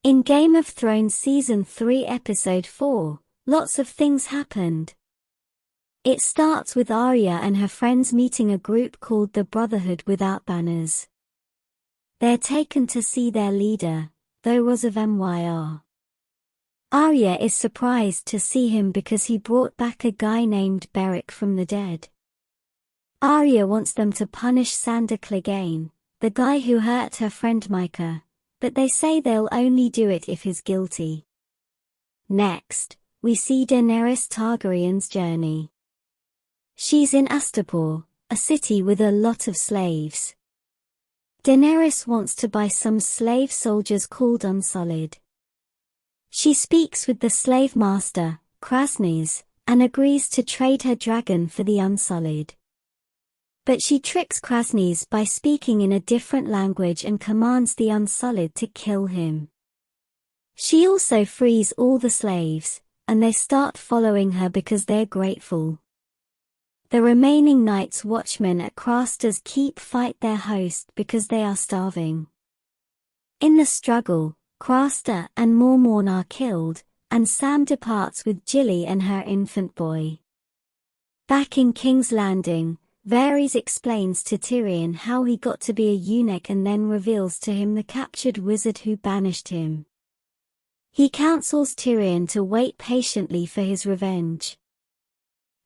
In Game of Thrones Season 3 Episode 4, lots of things happened. It starts with Arya and her friends meeting a group called the Brotherhood Without Banners. They're taken to see their leader, the Rose of Myr. Arya is surprised to see him because he brought back a guy named Beric from the dead. Arya wants them to punish Sandor Clegane, the guy who hurt her friend Micah, but they say they'll only do it if he's guilty. Next, we see Daenerys Targaryen's journey. She's in Astapor, a city with a lot of slaves. Daenerys wants to buy some slave soldiers called Unsullied. She speaks with the slave master, Krasnys, and agrees to trade her dragon for the Unsullied. But she tricks Krasnys by speaking in a different language and commands the Unsullied to kill him. She also frees all the slaves, and they start following her because they're grateful. The remaining Night's Watchmen at Craster's Keep fight their host because they are starving. In the struggle, Craster and Mormorn are killed, and Sam departs with Gilly and her infant boy. Back in King's Landing, Varys explains to Tyrion how he got to be a eunuch and then reveals to him the captured wizard who banished him. He counsels Tyrion to wait patiently for his revenge.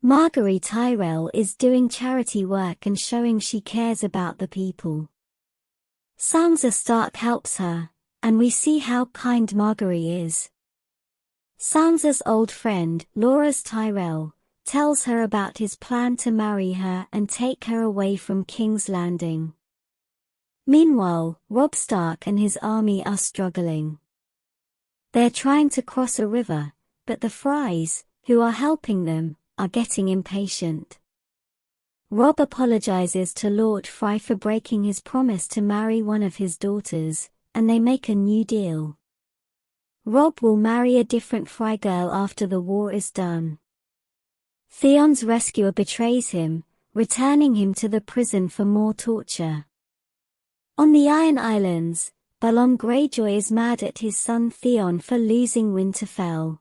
Margaery Tyrell is doing charity work and showing she cares about the people. Sansa Stark helps her, and we see how kind Margaery is. Sansa's old friend, Loras Tyrell, tells her about his plan to marry her and take her away from King's Landing. Meanwhile, Robb Stark and his army are struggling. They're trying to cross a river, but the Freys, who are helping them, are getting impatient. Robb apologizes to Lord Frey for breaking his promise to marry one of his daughters, and they make a new deal. Robb will marry a different Frey girl after the war is done. Theon's rescuer betrays him, returning him to the prison for more torture. On the Iron Islands, Balon Greyjoy is mad at his son Theon for losing Winterfell.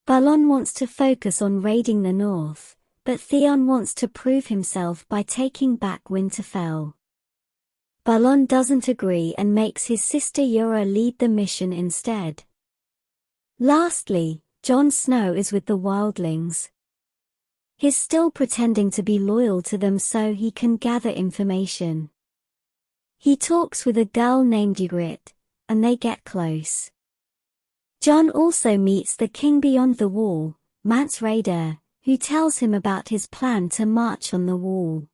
Balon wants to focus on raiding the north, but Theon wants to prove himself by taking back Winterfell. Balon doesn't agree and makes his sister Yora lead the mission instead. Lastly, Jon Snow is with the wildlings. He's still pretending to be loyal to them so he can gather information. He talks with a girl named Ygritte, and they get close. Jon also meets the king beyond the wall, Mance Rayder, who tells him about his plan to march on the wall.